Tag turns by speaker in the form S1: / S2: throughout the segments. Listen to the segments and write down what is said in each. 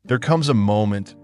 S1: There comes a moment,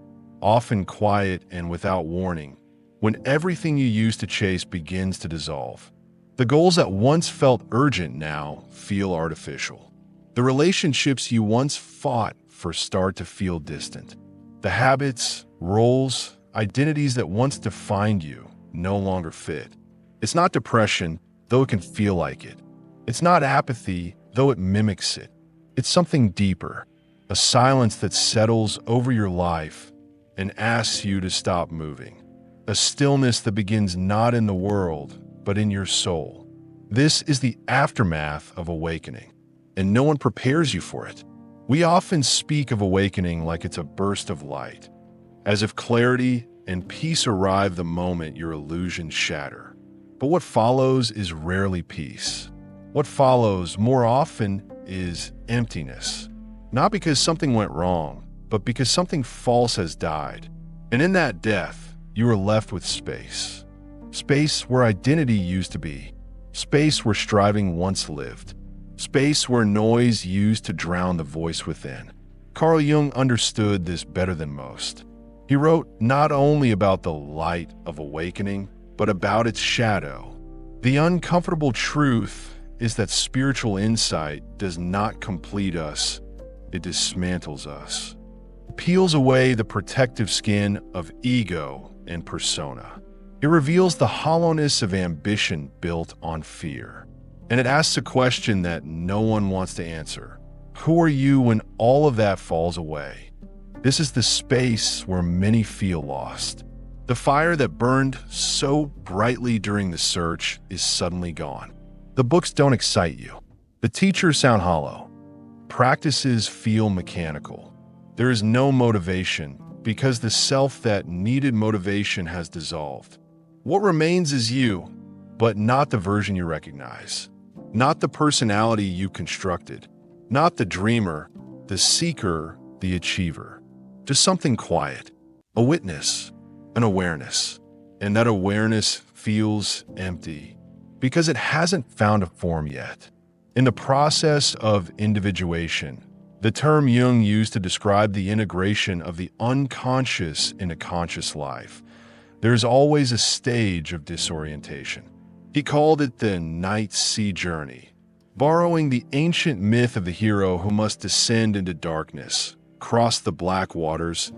S1: often quiet and without warning, when everything you used to chase begins to dissolve. The goals that once felt urgent now feel artificial. The relationships you once fought for start to feel distant. The habits, roles, identities that once defined you no longer fit. It's not depression, though it can feel like it. It's not apathy, though it mimics it. It's something deeper, a silence that settles over your life and asks you to stop moving. A stillness that begins not in the world, but in your soul. This is the aftermath of awakening, and no one prepares you for it. We often speak of awakening like it's a burst of light, as if clarity and peace arrive the moment your illusions shatter. But what follows is rarely peace. What follows more often is emptiness. Not because something went wrong, but because something false has died. And in that death, you are left with space. Space where identity used to be. Space where striving once lived. Space where noise used to drown the voice within. Carl Jung understood this better than most. He wrote not only about the light of awakening, but about its shadow. The uncomfortable truth is that spiritual insight does not complete us, it dismantles us. It peels away the protective skin of ego and persona. It reveals the hollowness of ambition built on fear. And it asks a question that no one wants to answer. Who are you when all of that falls away? This is the space where many feel lost. The fire that burned so brightly during the search is suddenly gone. The books don't excite you. The teachers sound hollow. Practices feel mechanical. There is no motivation because the self that needed motivation has dissolved. What remains is you, but not the version you recognize. Not the personality you constructed. Not the dreamer, the seeker, the achiever. Just something quiet. A witness. An awareness. And that awareness feels empty because it hasn't found a form yet. In the process of individuation, the term Jung used to describe the integration of the unconscious in a conscious life, there is always a stage of disorientation. He called it the night sea journey, borrowing the ancient myth of the hero who must descend into darkness, cross the black waters,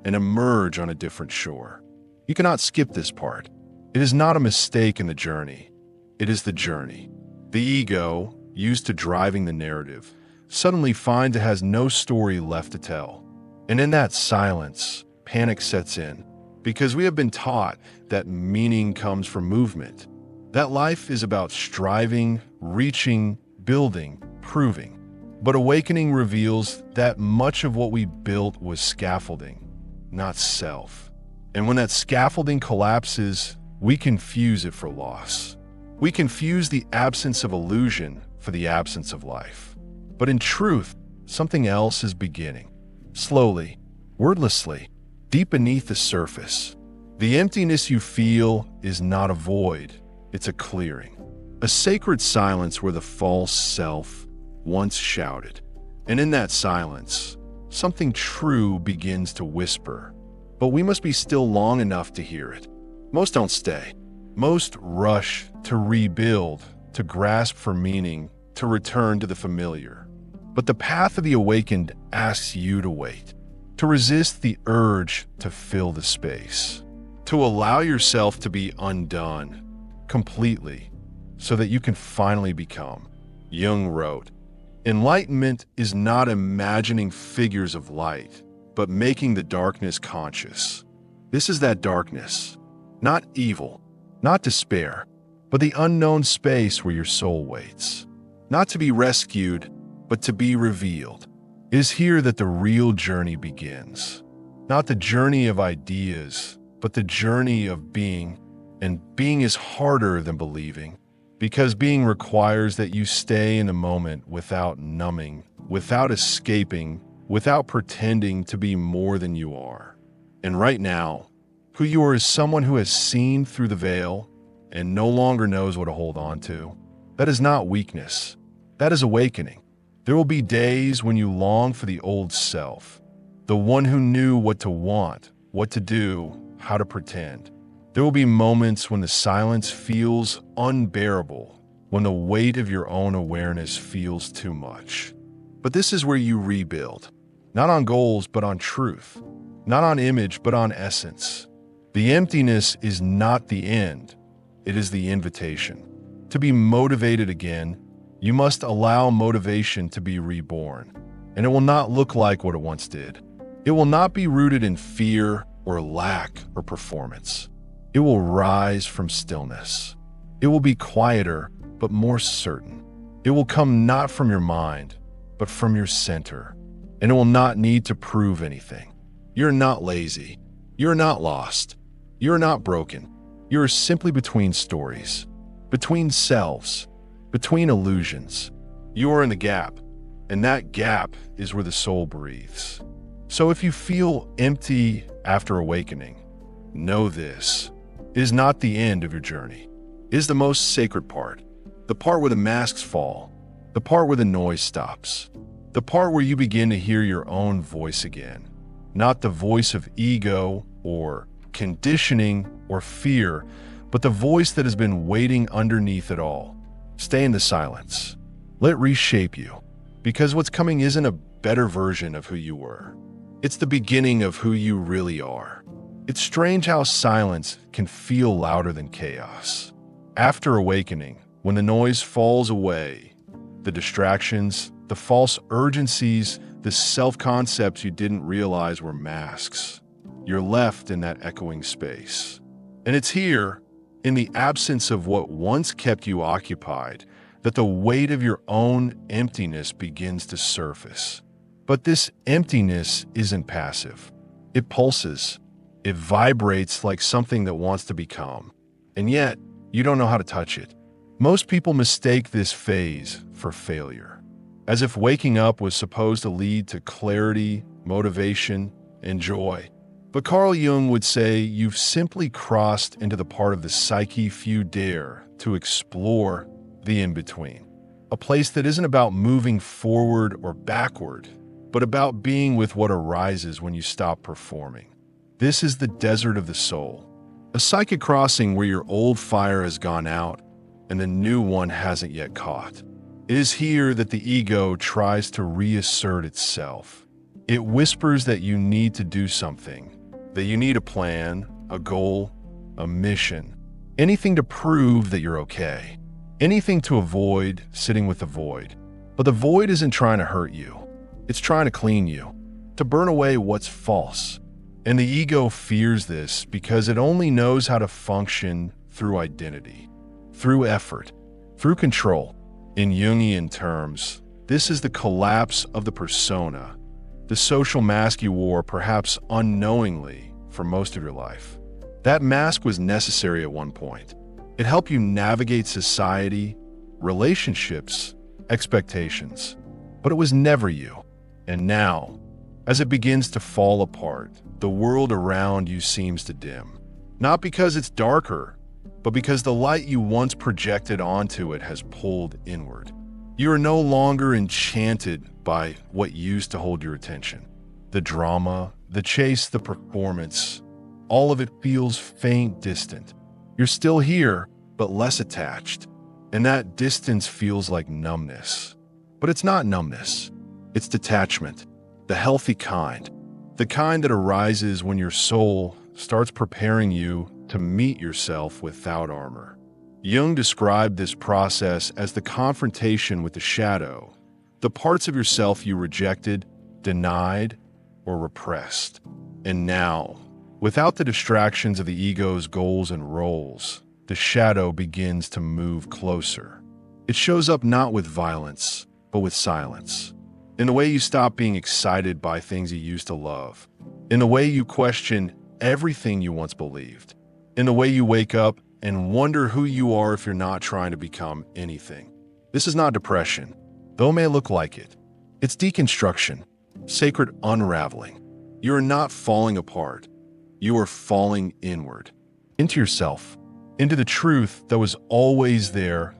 S1: and emerge on a different shore. You cannot skip this part. It is not a mistake in the journey. It is the journey. The ego, used to driving the narrative, suddenly finds it has no story left to tell. And in that silence, panic sets in, because we have been taught that meaning comes from movement, that life is about striving, reaching, building, proving. But awakening reveals that much of what we built was scaffolding, not self. And when that scaffolding collapses, we confuse it for loss. We confuse the absence of illusion for the absence of life. But in truth, something else is beginning. Slowly, wordlessly, deep beneath the surface. The emptiness you feel is not a void, it's a clearing. A sacred silence where the false self once shouted. And in that silence, something true begins to whisper. But we must be still long enough to hear it. Most don't stay. Most rush to rebuild, to grasp for meaning, to return to the familiar. But the path of the awakened asks you to wait, to resist the urge to fill the space, to allow yourself to be undone completely so that you can finally become. Jung wrote, "Enlightenment is not imagining figures of light, but making the darkness conscious." This is that darkness, not evil, not despair, but the unknown space where your soul waits. Not to be rescued, but to be revealed. It is here that the real journey begins. Not the journey of ideas, but the journey of being. And being is harder than believing, because being requires that you stay in the moment without numbing, without escaping, without pretending to be more than you are. And right now, who you are is someone who has seen through the veil and no longer knows what to hold on to. That is not weakness. That is awakening. There will be days when you long for the old self, the one who knew what to want, what to do, how to pretend. There will be moments when the silence feels unbearable, when the weight of your own awareness feels too much. But this is where you rebuild, not on goals, but on truth, not on image, but on essence. The emptiness is not the end, it is the invitation. To be motivated again, you must allow motivation to be reborn, and it will not look like what it once did. It will not be rooted in fear or lack or performance. It will rise from stillness. It will be quieter, but more certain. It will come not from your mind, but from your center, and it will not need to prove anything. You're not lazy. You're not lost. You're not broken. You're simply between stories, between selves, between illusions. You are in the gap, and that gap is where the soul breathes. So if you feel empty after awakening, know this is not the end of your journey. It is the most sacred part, the part where the masks fall, the part where the noise stops, the part where you begin to hear your own voice again, not the voice of ego or conditioning or fear, but the voice that has been waiting underneath it all. Stay in the silence. Let it reshape you, because what's coming isn't a better version of who you were. It's the beginning of who you really are. It's strange how silence can feel louder than chaos. After awakening, when the noise falls away, the distractions, the false urgencies, the self-concepts you didn't realize were masks, you're left in that echoing space. And it's here, in the absence of what once kept you occupied, that the weight of your own emptiness begins to surface. But this emptiness isn't passive. It pulses. It vibrates like something that wants to become. And yet, you don't know how to touch it. Most people mistake this phase for failure, as if waking up was supposed to lead to clarity, motivation, and joy. But Carl Jung would say you've simply crossed into the part of the psyche few dare to explore, the in-between. A place that isn't about moving forward or backward, but about being with what arises when you stop performing. This is the desert of the soul, a psychic crossing where your old fire has gone out and the new one hasn't yet caught. It is here that the ego tries to reassert itself. It whispers that you need to do something, that you need a plan, a goal, a mission, anything to prove that you're okay, anything to avoid sitting with the void. But the void isn't trying to hurt you. It's trying to clean you, to burn away what's false. And the ego fears this because it only knows how to function through identity, through effort, through control. In Jungian terms, this is the collapse of the persona, the social mask you wore perhaps unknowingly for most of your life. That mask was necessary at one point. It helped you navigate society, relationships, expectations. But it was never you. And now, as it begins to fall apart, the world around you seems to dim. Not because it's darker, but because the light you once projected onto it has pulled inward. You are no longer enchanted by what used to hold your attention. The drama, the chase, the performance, all of it feels faint, distant. You're still here, but less attached. And that distance feels like numbness. But it's not numbness. It's detachment, the healthy kind, the kind that arises when your soul starts preparing you to meet yourself without armor. Jung described this process as the confrontation with the shadow, the parts of yourself you rejected, denied, or repressed. And now, without the distractions of the ego's goals and roles, the shadow begins to move closer. It shows up not with violence, but with silence. In the way you stop being excited by things you used to love. In the way you question everything you once believed. In the way you wake up and wonder who you are if you're not trying to become anything. This is not depression, though it may look like it. It's deconstruction, sacred unraveling. You are not falling apart. You are falling inward, into yourself, into the truth that was always there,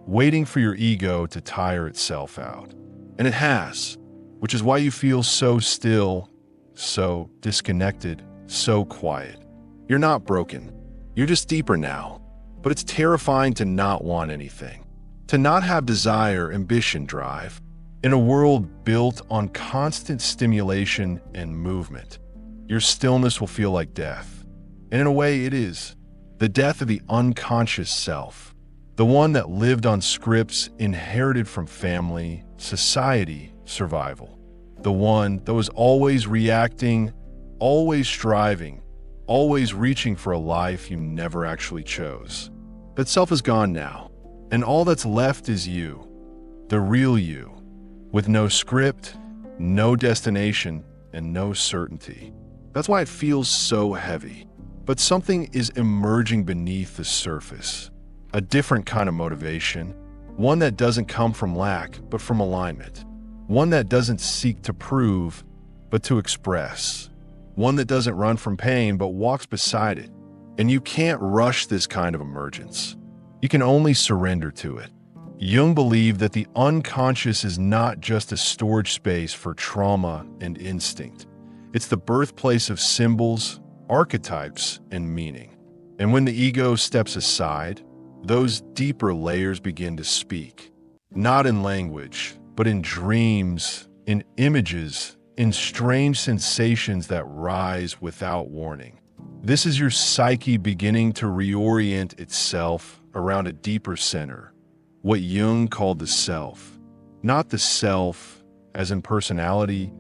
S1: waiting for your ego to tire itself out. And it has, which is why you feel so still so disconnected, so quiet. You're not broken. You're just deeper now. But it's terrifying to not want anything, to not have desire, ambition, drive. In a world built on constant stimulation and movement, your stillness will feel like death. And in a way, it is. The death of the unconscious self, the one that lived on scripts inherited from family, society, survival. The one that was always reacting, always striving, always reaching for a life you never actually chose. That self is gone now, and all that's left is you, the real you, with no script, no destination, and no certainty. That's why it feels so heavy. But something is emerging beneath the surface. A different kind of motivation, one that doesn't come from lack, but from alignment. One that doesn't seek to prove, but to express. One that doesn't run from pain, but walks beside it. And you can't rush this kind of emergence. You can only surrender to it. Jung believed that the unconscious is not just a storage space for trauma and instinct. It's the birthplace of symbols, archetypes, and meaning. And when the ego steps aside, those deeper layers begin to speak. Not in language, but in dreams, in images, in strange sensations that rise without warning. This is your psyche beginning to reorient itself around a deeper center, what Jung called the self. Not the self as in personality,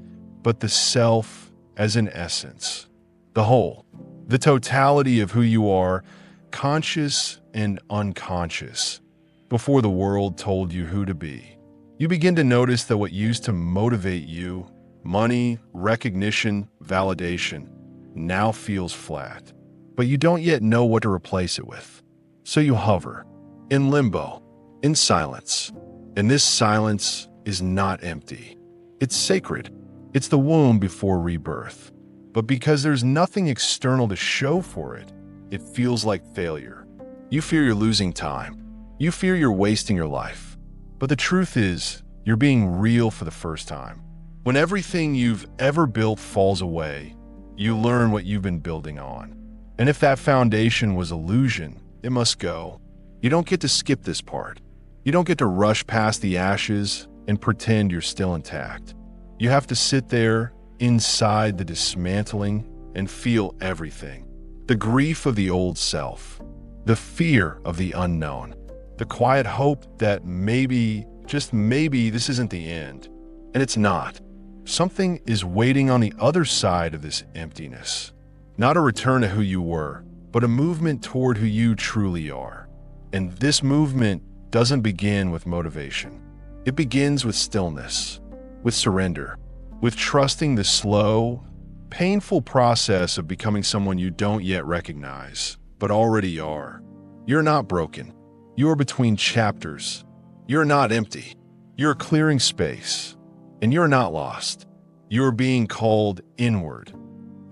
S1: but the self as in essence. The whole, the totality of who you are, conscious and unconscious, before the world told you who to be. You begin to notice that what used to motivate you, money, recognition, validation, now feels flat. But you don't yet know what to replace it with. So you hover, in limbo, in silence. And this silence is not empty. It's sacred. It's the womb before rebirth. But because there's nothing external to show for it, it feels like failure. You fear you're losing time. You fear you're wasting your life. But the truth is, you're being real for the first time. When everything you've ever built falls away, you learn what you've been building on. And if that foundation was illusion, it must go. You don't get to skip this part. You don't get to rush past the ashes and pretend you're still intact. You have to sit there inside the dismantling and feel everything. The grief of the old self, the fear of the unknown, the quiet hope that maybe, just maybe, this isn't the end. And it's not. Something is waiting on the other side of this emptiness. Not a return to who you were, but a movement toward who you truly are. And this movement doesn't begin with motivation. It begins with stillness, with surrender, with trusting the slow, painful process of becoming someone you don't yet recognize, but already are. You're not broken. You are between chapters. You're not empty. You're clearing space. And you're not lost. You're being called inward,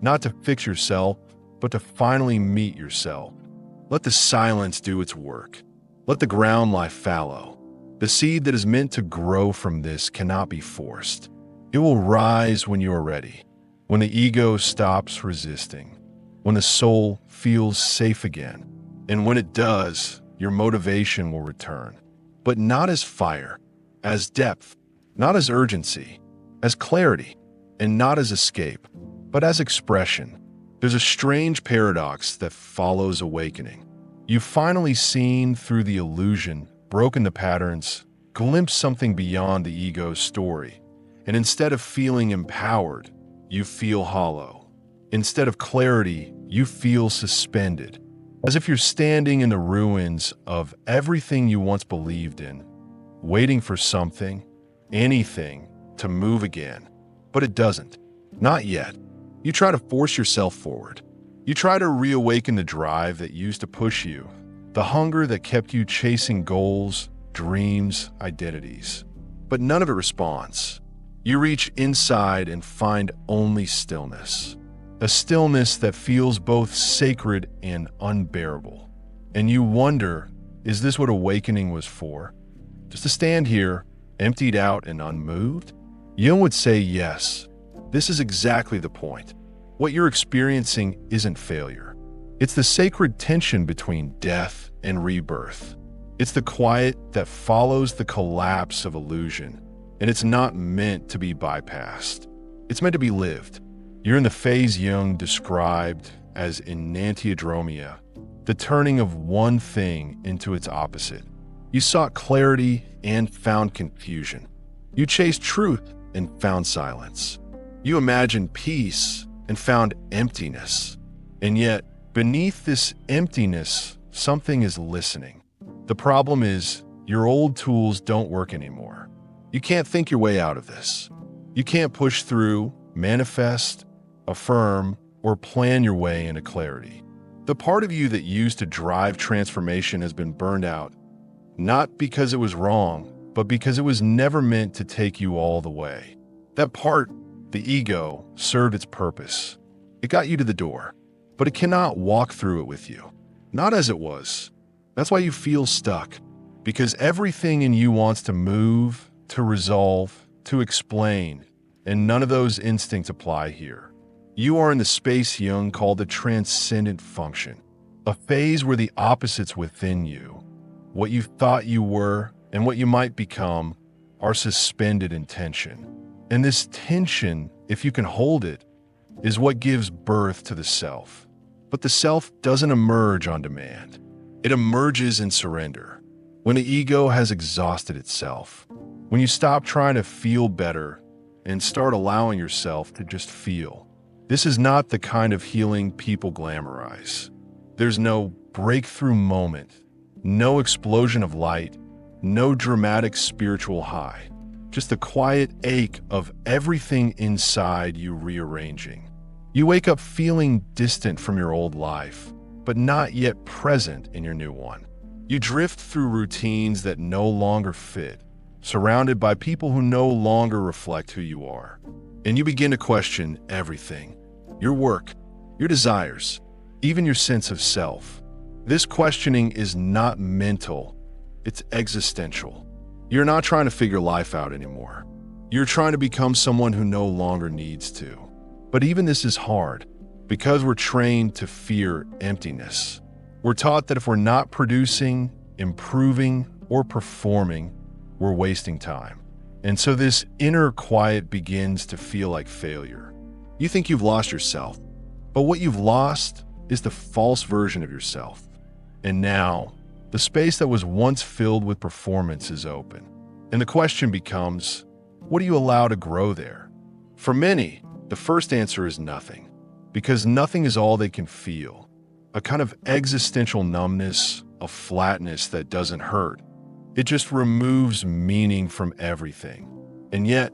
S1: not to fix yourself, but to finally meet yourself. Let the silence do its work. Let the ground lie fallow. The seed that is meant to grow from this cannot be forced. It will rise when you are ready, when the ego stops resisting, when the soul feels safe again. And when it does, your motivation will return. But not as fire, as depth, not as urgency, as clarity, and not as escape, but as expression. There's a strange paradox that follows awakening. You've finally seen through the illusion, broken the patterns, glimpsed something beyond the ego's story. And instead of feeling empowered, you feel hollow. Instead of clarity, you feel suspended, as if you're standing in the ruins of everything you once believed in, waiting for something, anything, to move again. But it doesn't. Not yet. You try to force yourself forward. You try to reawaken the drive that used to push you, the hunger that kept you chasing goals, dreams, identities. But none of it responds. You reach inside and find only stillness. A stillness that feels both sacred and unbearable. And you wonder, is this what awakening was for? Just to stand here, emptied out and unmoved? Jung would say yes, This is exactly the point. What you're experiencing isn't failure. It's the sacred tension between death and rebirth. It's the quiet that follows the collapse of illusion, and it's not meant to be bypassed. It's meant to be lived. You're in the phase Jung described as enantiodromia, the turning of one thing into its opposite. You sought clarity and found confusion. You chased truth and found silence. You imagined peace and found emptiness. And yet, beneath this emptiness, something is listening. The problem is, your old tools don't work anymore. You can't think your way out of this. You can't push through, manifest, affirm, or plan your way into clarity. The part of you that used to drive transformation has been burned out, not because it was wrong, but because it was never meant to take you all the way. That part, the ego, served its purpose. It got you to the door, but it cannot walk through it with you. Not as it was. That's why you feel stuck, because everything in you wants to move, to resolve, to explain, and none of those instincts apply here. You are in the space Jung called the transcendent function, a phase where the opposites within you, what you thought you were and what you might become, are suspended in tension. And this tension, if you can hold it, is what gives birth to the self. But the self doesn't emerge on demand. It emerges in surrender, when the ego has exhausted itself, when you stop trying to feel better and start allowing yourself to just feel. This is not the kind of healing people glamorize. There's no breakthrough moment, no explosion of light, no dramatic spiritual high, just the quiet ache of everything inside you rearranging. You wake up feeling distant from your old life, but not yet present in your new one. You drift through routines that no longer fit, surrounded by people who no longer reflect who you are. And you begin to question everything: your work, your desires, even your sense of self. This questioning is not mental, it's existential. You're not trying to figure life out anymore. You're trying to become someone who no longer needs to. But even this is hard, because we're trained to fear emptiness. We're taught that if we're not producing, improving, or performing, we're wasting time. And so this inner quiet begins to feel like failure. You think you've lost yourself, but what you've lost is the false version of yourself. And now, the space that was once filled with performance is open. And the question becomes, what do you allow to grow there? For many, the first answer is nothing, because nothing is all they can feel. A kind of existential numbness, a flatness that doesn't hurt. It just removes meaning from everything. And yet,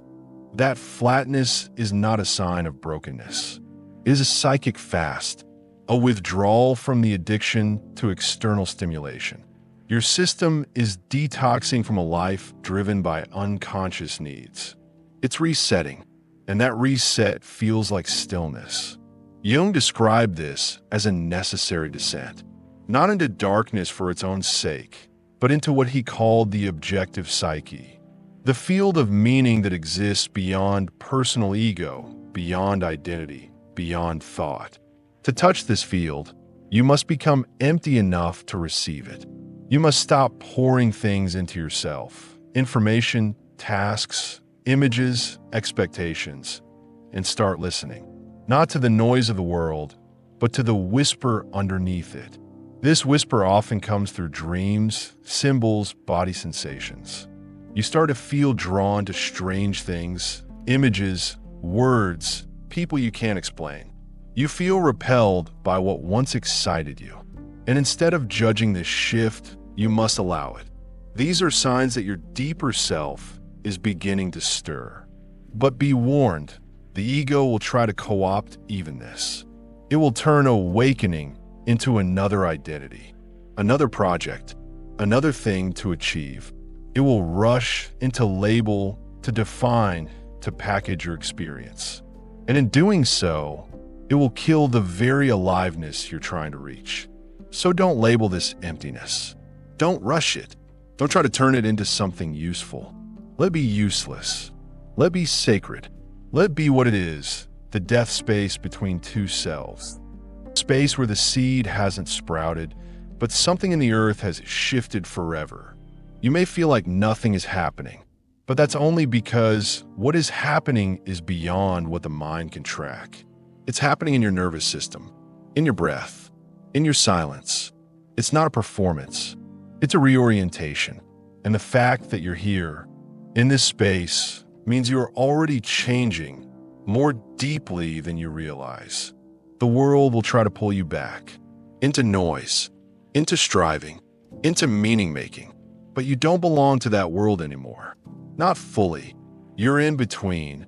S1: that flatness is not a sign of brokenness. It is a psychic fast, a withdrawal from the addiction to external stimulation. Your system is detoxing from a life driven by unconscious needs. It's resetting, and that reset feels like stillness. Jung described this as a necessary descent, not into darkness for its own sake, but into what he called the objective psyche, the field of meaning that exists beyond personal ego, beyond identity, beyond thought. To touch this field, you must become empty enough to receive it. You must stop pouring things into yourself, information, tasks, images, expectations, and start listening, not to the noise of the world, but to the whisper underneath it. This whisper often comes through dreams, symbols, body sensations. You start to feel drawn to strange things, images, words, people you can't explain. You feel repelled by what once excited you. And instead of judging this shift, you must allow it. These are signs that your deeper self is beginning to stir. But be warned, the ego will try to co-opt even this. It will turn awakening into another identity, another project, another thing to achieve. It will rush into label, to define, to package your experience. And in doing so, it will kill the very aliveness you're trying to reach. So don't label this emptiness. Don't rush it. Don't try to turn it into something useful. Let it be useless. Let it be sacred. Let it be what it is, the death space between two selves. Space where the seed hasn't sprouted, but something in the earth has shifted forever. You may feel like nothing is happening, but that's only because what is happening is beyond what the mind can track. It's happening in your nervous system, in your breath, in your silence. It's not a performance. It's a reorientation. And the fact that you're here, in this space, means you are already changing more deeply than you realize. The world will try to pull you back, into noise, into striving, into meaning-making. But you don't belong to that world anymore. Not fully. You're in between,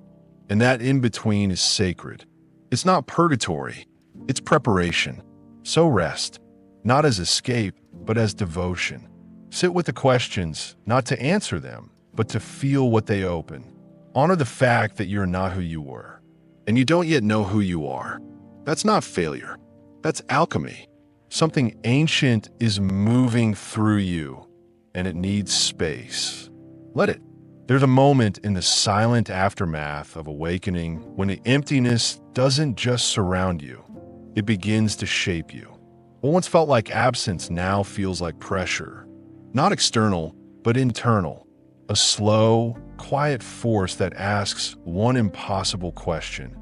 S1: and that in between is sacred. It's not purgatory. It's preparation. So rest, not as escape, but as devotion. Sit with the questions, not to answer them, but to feel what they open. Honor the fact that you're not who you were, and you don't yet know who you are. That's not failure. That's alchemy. Something ancient is moving through you, and it needs space. Let it. There's a moment in the silent aftermath of awakening when the emptiness doesn't just surround you, it begins to shape you. What once felt like absence now feels like pressure. Not external, but internal. A slow, quiet force that asks one impossible question.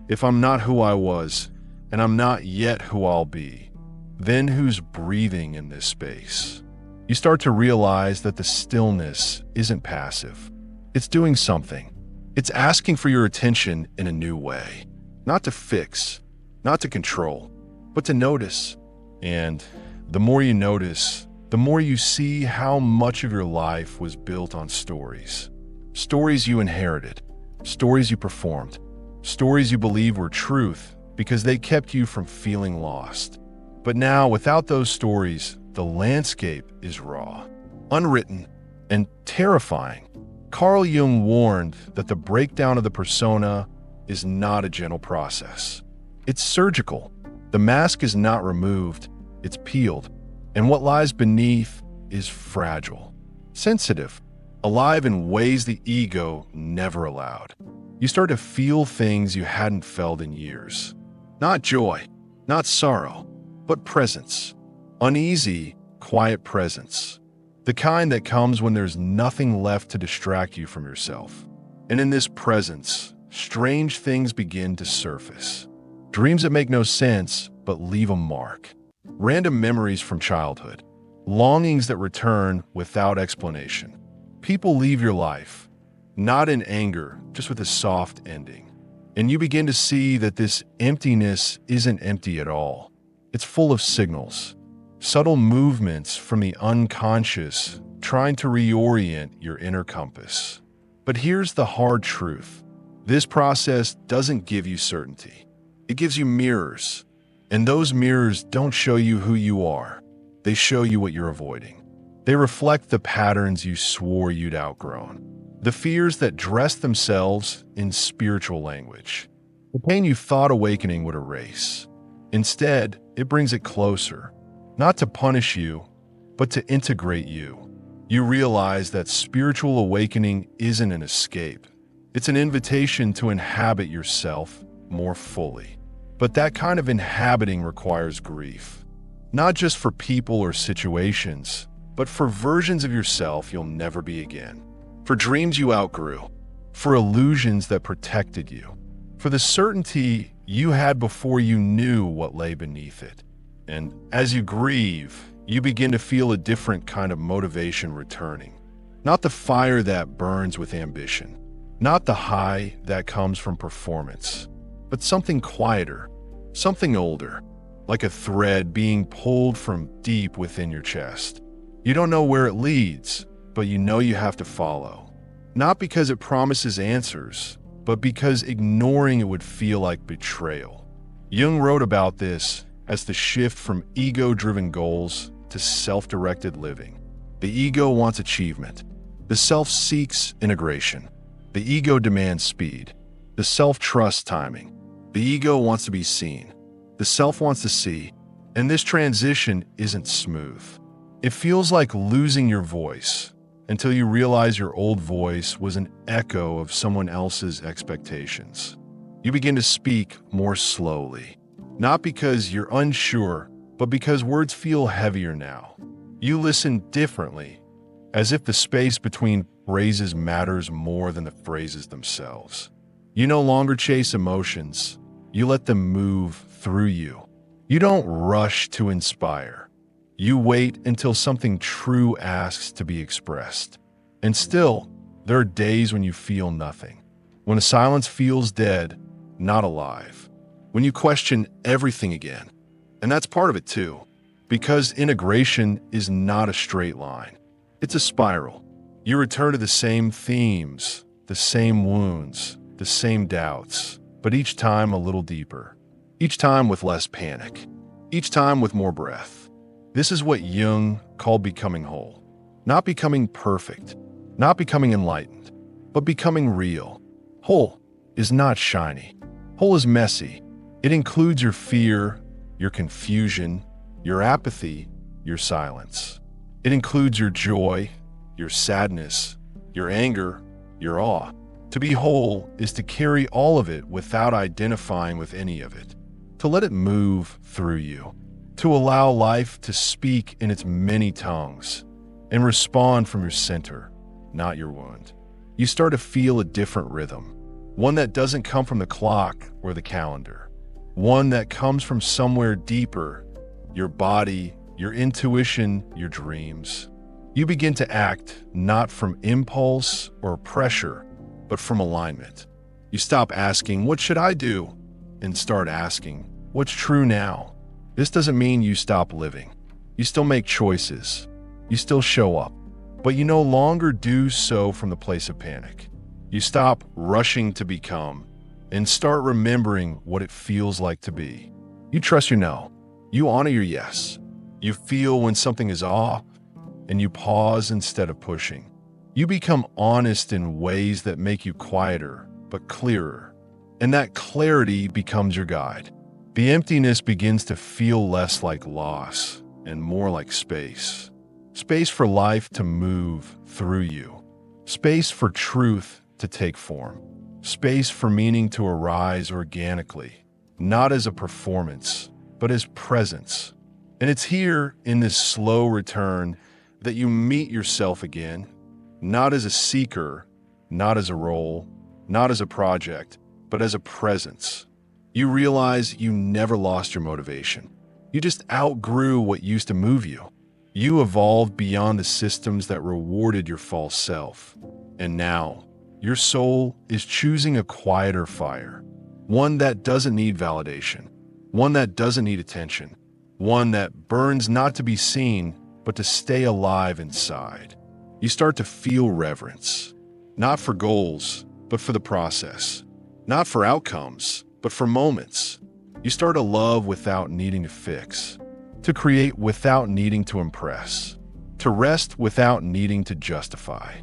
S1: If I'm not who I was, and I'm not yet who I'll be, then who's breathing in this space? You start to realize that the stillness isn't passive. It's doing something. It's asking for your attention in a new way. Not to fix, not to control, but to notice. And the more you notice, the more you see how much of your life was built on stories. Stories you inherited, stories you performed, stories you believed were truth because they kept you from feeling lost. But now, without those stories, the landscape is raw, unwritten, and terrifying. Carl Jung warned that the breakdown of the persona is not a gentle process. It's surgical. The mask is not removed, it's peeled. And what lies beneath is fragile, sensitive, alive in ways the ego never allowed. You start to feel things you hadn't felt in years. Not joy, not sorrow, but presence. Uneasy, quiet presence. The kind that comes when there's nothing left to distract you from yourself. And in this presence, strange things begin to surface. Dreams that make no sense, but leave a mark. Random memories from childhood. Longings that return without explanation. People leave your life, not in anger, just with a soft ending. And you begin to see that this emptiness isn't empty at all. It's full of signals. Subtle movements from the unconscious trying to reorient your inner compass. But here's the hard truth. This process doesn't give you certainty. It gives you mirrors. And those mirrors don't show you who you are. They show you what you're avoiding. They reflect the patterns you swore you'd outgrown. The fears that dress themselves in spiritual language. The pain you thought awakening would erase. Instead, it brings it closer. Not to punish you, but to integrate you. You realize that spiritual awakening isn't an escape. It's an invitation to inhabit yourself more fully. But that kind of inhabiting requires grief. Not just for people or situations, but for versions of yourself you'll never be again. For dreams you outgrew. For illusions that protected you. For the certainty you had before you knew what lay beneath it. And as you grieve, you begin to feel a different kind of motivation returning. Not the fire that burns with ambition. Not the high that comes from performance. But something quieter, something older, like a thread being pulled from deep within your chest. You don't know where it leads, but you know you have to follow. Not because it promises answers, but because ignoring it would feel like betrayal. Jung wrote about this as the shift from ego-driven goals to self-directed living. The ego wants achievement. The self seeks integration. The ego demands speed. The self trusts timing. The ego wants to be seen. The self wants to see. And this transition isn't smooth. It feels like losing your voice, until you realize your old voice was an echo of someone else's expectations. You begin to speak more slowly, not because you're unsure, but because words feel heavier now. You listen differently, as if the space between phrases matters more than the phrases themselves. You no longer chase emotions, you let them move through you. You don't rush to inspire. You wait until something true asks to be expressed. And still, there are days when you feel nothing. When a silence feels dead, not alive. When you question everything again. And that's part of it too, because integration is not a straight line. It's a spiral. You return to the same themes, the same wounds, the same doubts, but each time a little deeper. Each time with less panic. Each time with more breath. This is what Jung called becoming whole. Not becoming perfect, not becoming enlightened, but becoming real. Whole is not shiny. Whole is messy. It includes your fear, your confusion, your apathy, your silence. It includes your joy, your sadness, your anger, your awe. To be whole is to carry all of it without identifying with any of it. To let it move through you. To allow life to speak in its many tongues and respond from your center, not your wound. You start to feel a different rhythm. One that doesn't come from the clock or the calendar. One that comes from somewhere deeper, your body, your intuition, your dreams. You begin to act not from impulse or pressure, but from alignment. You stop asking, "What should I do?" and start asking, "What's true now?" This doesn't mean you stop living. You still make choices. You still show up. But you no longer do so from the place of panic. You stop rushing to become and start remembering what it feels like to be. You trust your no. You honor your yes. You feel when something is off, and you pause instead of pushing. You become honest in ways that make you quieter, but clearer. And that clarity becomes your guide. The emptiness begins to feel less like loss and more like space. Space for life to move through you. Space for truth to take form. Space for meaning to arise organically, not as a performance, but as presence. And it's here in this slow return that you meet yourself again, not as a seeker, not as a role, not as a project, but as a presence. You realize you never lost your motivation. You just outgrew what used to move you. You evolved beyond the systems that rewarded your false self. And now, your soul is choosing a quieter fire. One that doesn't need validation. One that doesn't need attention. One that burns not to be seen, but to stay alive inside. You start to feel reverence. Not for goals, but for the process. Not for outcomes, but for moments. You start to love without needing to fix. To create without needing to impress. To rest without needing to justify.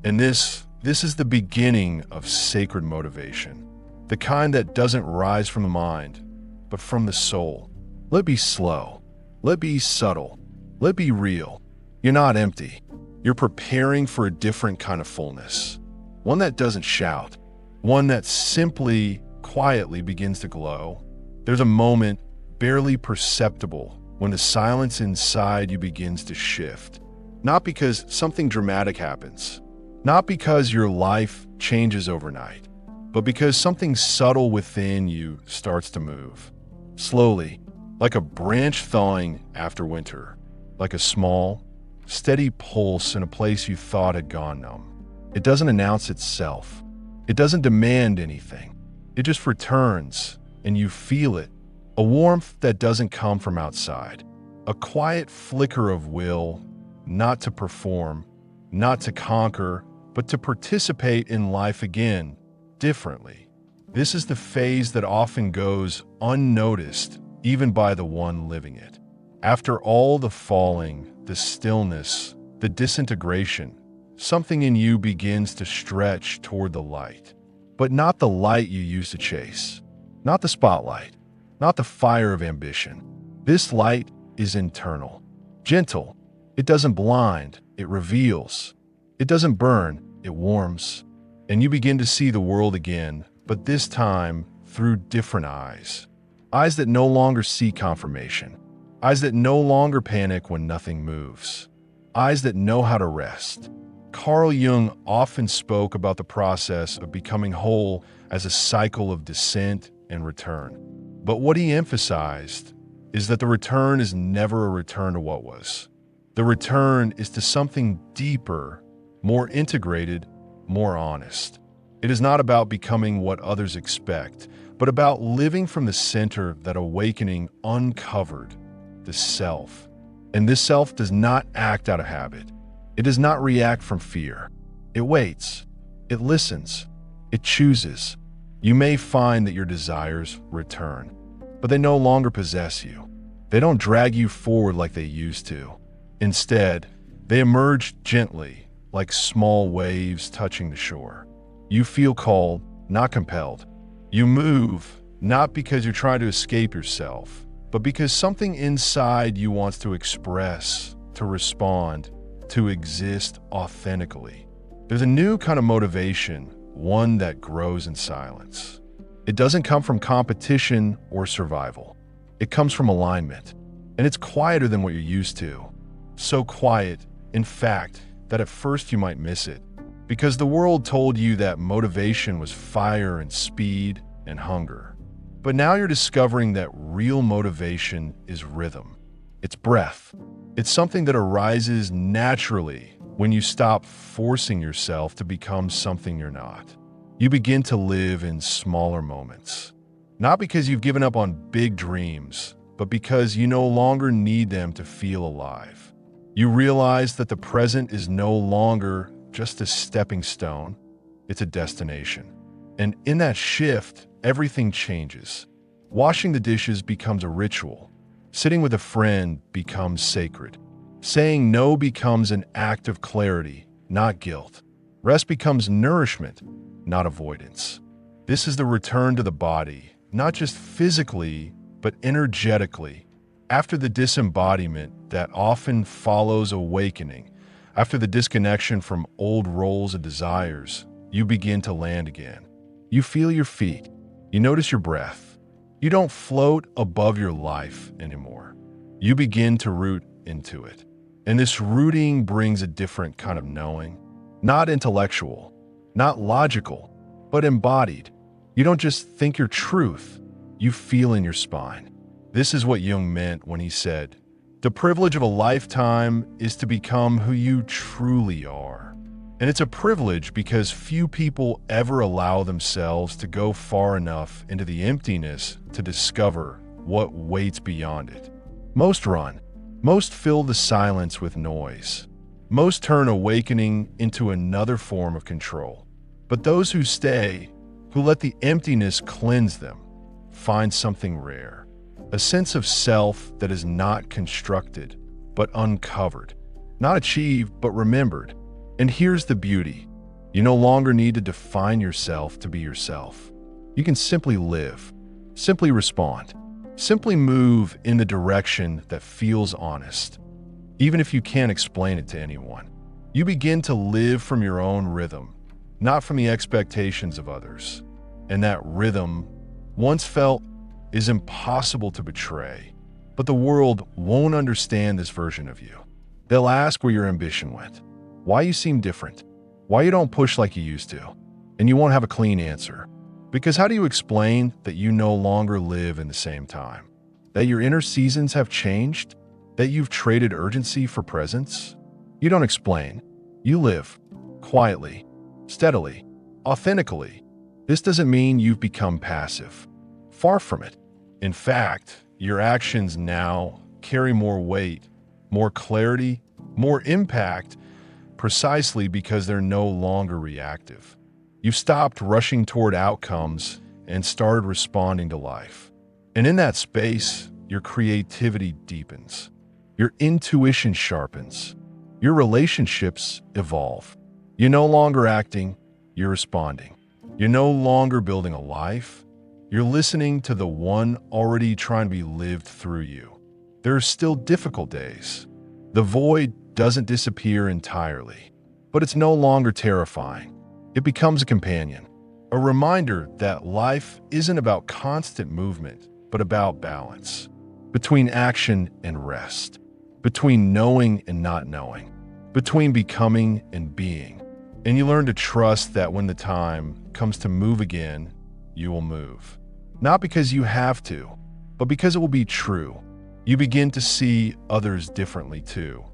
S1: And this is the beginning of sacred motivation. The kind that doesn't rise from the mind, but from the soul. Let it be slow. Let it be subtle. Let it be real. You're not empty. You're preparing for a different kind of fullness. One that doesn't shout. One that simply, quietly begins to glow. There's a moment, barely perceptible, when the silence inside you begins to shift. Not because something dramatic happens. Not because your life changes overnight. But because something subtle within you starts to move. Slowly, like a branch thawing after winter. Like a small, steady pulse in a place you thought had gone numb. It doesn't announce itself. It doesn't demand anything. It just returns, and you feel it. A warmth that doesn't come from outside. A quiet flicker of will, not to perform, not to conquer, but to participate in life again, differently. This is the phase that often goes unnoticed, even by the one living it. After all the falling, the stillness, the disintegration, something in you begins to stretch toward the light. But not the light you used to chase. Not the spotlight. Not the fire of ambition. This light is internal. Gentle. It doesn't blind. It reveals. It doesn't burn, it warms. And you begin to see the world again, but this time through different eyes. Eyes that no longer seek confirmation. Eyes that no longer panic when nothing moves. Eyes that know how to rest. Carl Jung often spoke about the process of becoming whole as a cycle of descent and return. But what he emphasized is that the return is never a return to what was. The return is to something deeper, more integrated, more honest. It is not about becoming what others expect, but about living from the center that awakening uncovered, the self. And this self does not act out of habit. It does not react from fear. It waits. It listens. It chooses. You may find that your desires return, but they no longer possess you. They don't drag you forward like they used to. Instead, they emerge gently, like small waves touching the shore. You feel called, not compelled. You move, not because you're trying to escape yourself, but because something inside you wants to express, to respond, to exist authentically. There's a new kind of motivation, one that grows in silence. It doesn't come from competition or survival. It comes from alignment, and it's quieter than what you're used to. So quiet, in fact, that at first you might miss it, because the world told you that motivation was fire and speed and hunger. But now you're discovering that real motivation is rhythm. It's breath. It's something that arises naturally when you stop forcing yourself to become something you're not. You begin to live in smaller moments. Not because you've given up on big dreams, but because you no longer need them to feel alive. You realize that the present is no longer just a stepping stone, it's a destination. And in that shift, everything changes. Washing the dishes becomes a ritual. Sitting with a friend becomes sacred. Saying no becomes an act of clarity, not guilt. Rest becomes nourishment, not avoidance. This is the return to the body, not just physically, but energetically. After the disembodiment that often follows awakening, after the disconnection from old roles and desires, you begin to land again. You feel your feet. You notice your breath. You don't float above your life anymore. You begin to root into it. And this rooting brings a different kind of knowing. Not intellectual, not logical, but embodied. You don't just think your truth, you feel in your spine. This is what Jung meant when he said, "The privilege of a lifetime is to become who you truly are." And it's a privilege because few people ever allow themselves to go far enough into the emptiness to discover what waits beyond it. Most run. Most fill the silence with noise. Most turn awakening into another form of control. But those who stay, who let the emptiness cleanse them, find something rare. A sense of self that is not constructed, but uncovered. Not achieved, but remembered. And here's the beauty. You no longer need to define yourself to be yourself. You can simply live, simply respond, simply move in the direction that feels honest. Even if you can't explain it to anyone, you begin to live from your own rhythm, not from the expectations of others. And that rhythm, once felt, is impossible to betray. But the world won't understand this version of you. They'll ask where your ambition went, why you seem different, why you don't push like you used to, and you won't have a clean answer. Because how do you explain that you no longer live in the same time? That your inner seasons have changed? That you've traded urgency for presence? You don't explain. You live. Quietly. Steadily. Authentically. This doesn't mean you've become passive. Far from it. In fact, your actions now carry more weight, more clarity, more impact, precisely because they're no longer reactive. You've stopped rushing toward outcomes and started responding to life. And in that space, your creativity deepens. Your intuition sharpens. Your relationships evolve. You're no longer acting, you're responding. You're no longer building a life. You're listening to the one already trying to be lived through you. There are still difficult days. The void doesn't disappear entirely. but it's no longer terrifying. It becomes a companion, a reminder that life isn't about constant movement, but about balance, between action and rest, between knowing and not knowing, between becoming and being. And you learn to trust that when the time comes to move again, you will move. Not because you have to, but because it will be true. You begin to see others differently too.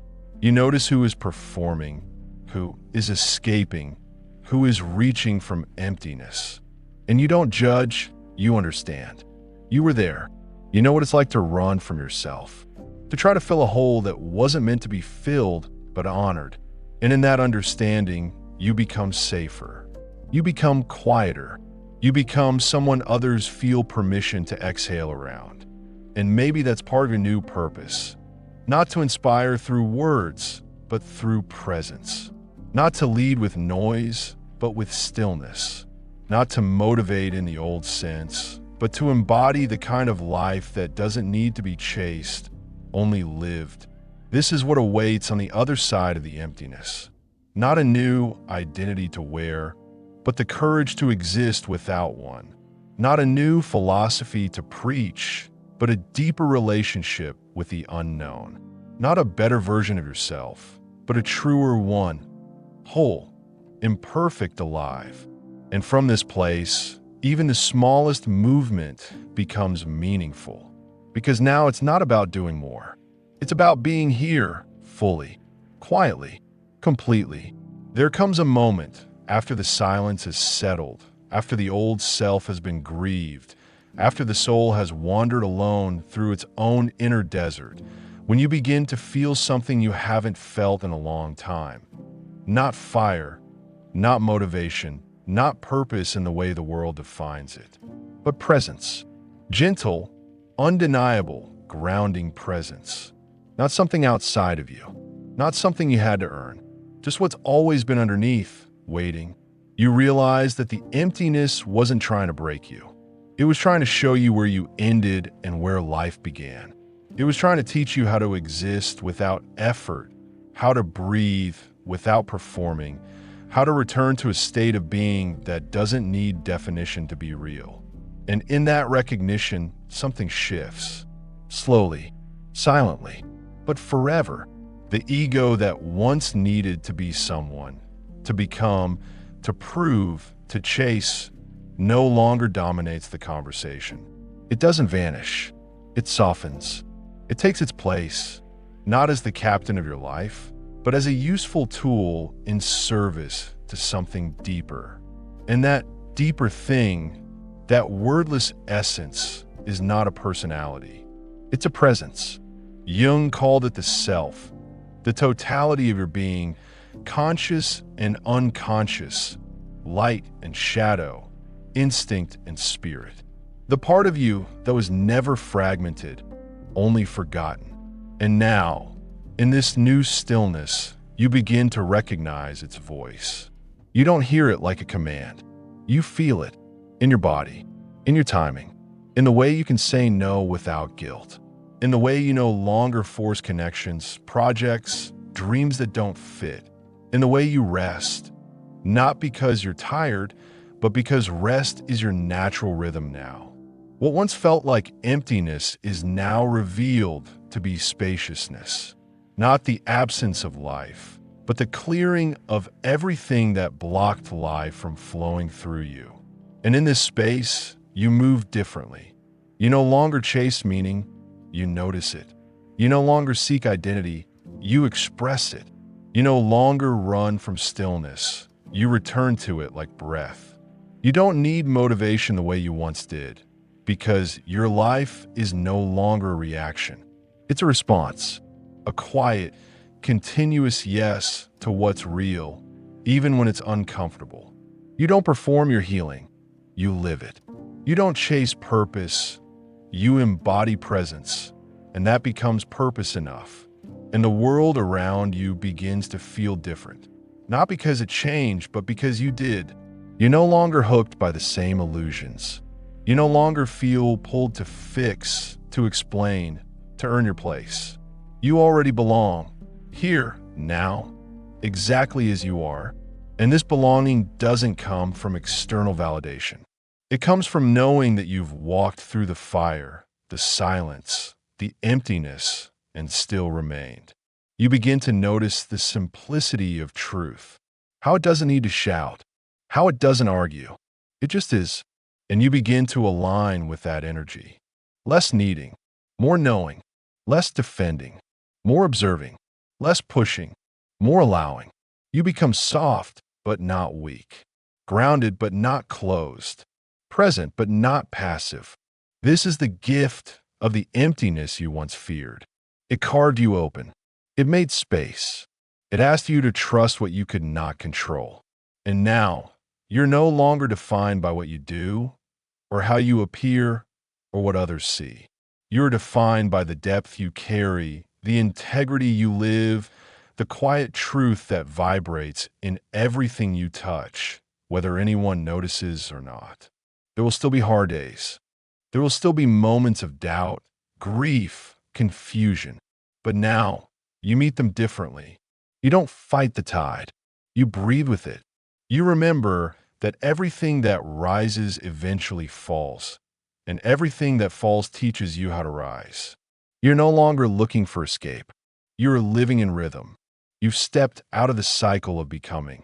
S1: You notice who is performing, who is escaping, who is reaching from emptiness. And you don't judge, you understand. You were there. You know what it's like to run from yourself, to try to fill a hole that wasn't meant to be filled, but honored. And in that understanding, you become safer. You become quieter. You become someone others feel permission to exhale around. And maybe that's part of your new purpose. Not to inspire through words, but through presence. Not to lead with noise, but with stillness. Not to motivate in the old sense, but to embody the kind of life that doesn't need to be chased, only lived. This is what awaits on the other side of the emptiness. Not a new identity to wear, but the courage to exist without one. Not a new philosophy to preach, but a deeper relationship with the unknown. Not a better version of yourself, but a truer one, whole, imperfect, alive. And from this place, even the smallest movement becomes meaningful. Because now it's not about doing more. It's about being here, fully, quietly, completely. There comes a moment after the silence is settled, after the old self has been grieved, after the soul has wandered alone through its own inner desert, when you begin to feel something you haven't felt in a long time. Not fire, not motivation, not purpose in the way the world defines it, but presence. Gentle, undeniable, grounding presence. Not something outside of you, not something you had to earn, just what's always been underneath, waiting. You realize that the emptiness wasn't trying to break you. It was trying to show you where you ended and where life began. It was trying to teach you how to exist without effort, how to breathe without performing, how to return to a state of being that doesn't need definition to be real. And in that recognition, something shifts. Slowly, silently, but forever. The ego that once needed to be someone, to become, to prove, to chase, no longer dominates the conversation. It doesn't vanish. It softens. It takes its place, not as the captain of your life, but as a useful tool in service to something deeper. And that deeper thing, that wordless essence, is not a personality. It's a presence. Jung called it the self, the totality of your being, conscious and unconscious, light and shadow, instinct and spirit. The part of you that was never fragmented, only forgotten. And now, in this new stillness, you begin to recognize its voice. You don't hear it like a command. You feel it in your body, in your timing, in the way you can say no without guilt, in the way you no longer force connections, projects, dreams that don't fit, in the way you rest, not because you're tired, but because rest is your natural rhythm now. What once felt like emptiness is now revealed to be spaciousness, not the absence of life, but the clearing of everything that blocked life from flowing through you. And in this space, you move differently. You no longer chase meaning, you notice it. You no longer seek identity, you express it. You no longer run from stillness, you return to it like breath. You don't need motivation the way you once did, because your life is no longer a reaction. It's a response, a quiet, continuous yes to what's real, even when it's uncomfortable. You don't perform your healing, you live it. You don't chase purpose, you embody presence, and that becomes purpose enough. And the world around you begins to feel different. Not because it changed, but because you did. You're no longer hooked by the same illusions. You no longer feel pulled to fix, to explain, to earn your place. You already belong, here, now, exactly as you are. And this belonging doesn't come from external validation. It comes from knowing that you've walked through the fire, the silence, the emptiness, and still remained. You begin to notice the simplicity of truth, how it doesn't need to shout, how it doesn't argue. It just is. And you begin to align with that energy. Less needing, more knowing, less defending, more observing, less pushing, more allowing. You become soft, but not weak, grounded, but not closed, present, but not passive. This is the gift of the emptiness you once feared. It carved you open. It made space. It asked you to trust what you could not control. And now, you're no longer defined by what you do, or how you appear, or what others see. You're defined by the depth you carry, the integrity you live, the quiet truth that vibrates in everything you touch, whether anyone notices or not. There will still be hard days. There will still be moments of doubt, grief, confusion. But now, you meet them differently. You don't fight the tide. You breathe with it. You remember that everything that rises eventually falls, and everything that falls teaches you how to rise. You're no longer looking for escape. You're living in rhythm. You've stepped out of the cycle of becoming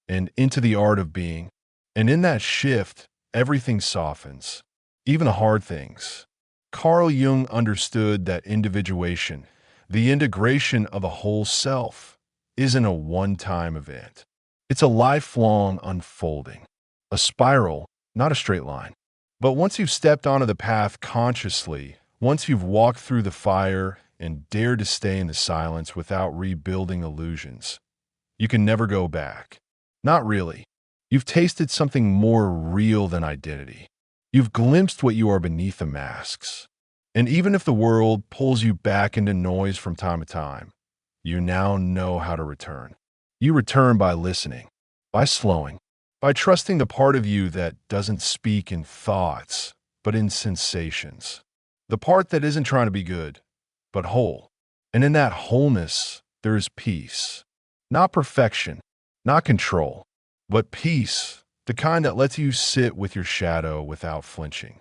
S1: and into the art of being. And in that shift, everything softens, even the hard things. Carl Jung understood that individuation, the integration of a whole self, isn't a one-time event. It's a lifelong unfolding, a spiral, not a straight line. But once you've stepped onto the path consciously, once you've walked through the fire and dared to stay in the silence without rebuilding illusions, you can never go back. Not really. You've tasted something more real than identity. You've glimpsed what you are beneath the masks. And even if the world pulls you back into noise from time to time, you now know how to return. You return by listening, by slowing, by trusting the part of you that doesn't speak in thoughts, but in sensations. The part that isn't trying to be good, but whole. And in that wholeness, there is peace. Not perfection, not control, but peace, the kind that lets you sit with your shadow without flinching.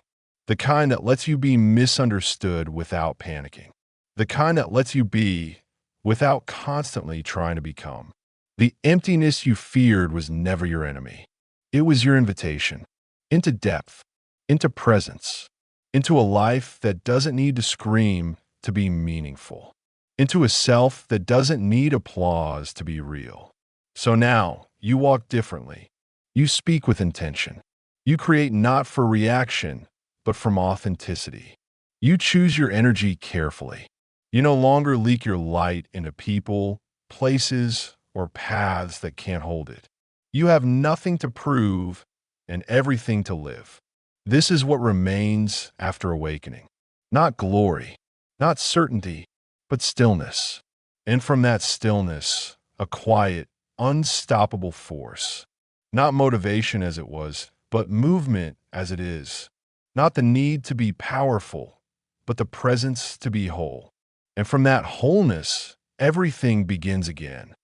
S1: The kind that lets you be misunderstood without panicking. The kind that lets you be without constantly trying to become. The emptiness you feared was never your enemy. It was your invitation into depth, into presence, into a life that doesn't need to scream to be meaningful, into a self that doesn't need applause to be real. So now, you walk differently. You speak with intention. You create not for reaction, but from authenticity. You choose your energy carefully. You no longer leak your light into people, places, or paths that can't hold it. You have nothing to prove and everything to live. This is what remains after awakening. Not glory, not certainty, but stillness. And from that stillness, a quiet, unstoppable force. Not motivation as it was, but movement as it is. Not the need to be powerful, but the presence to be whole. And from that wholeness, everything begins again.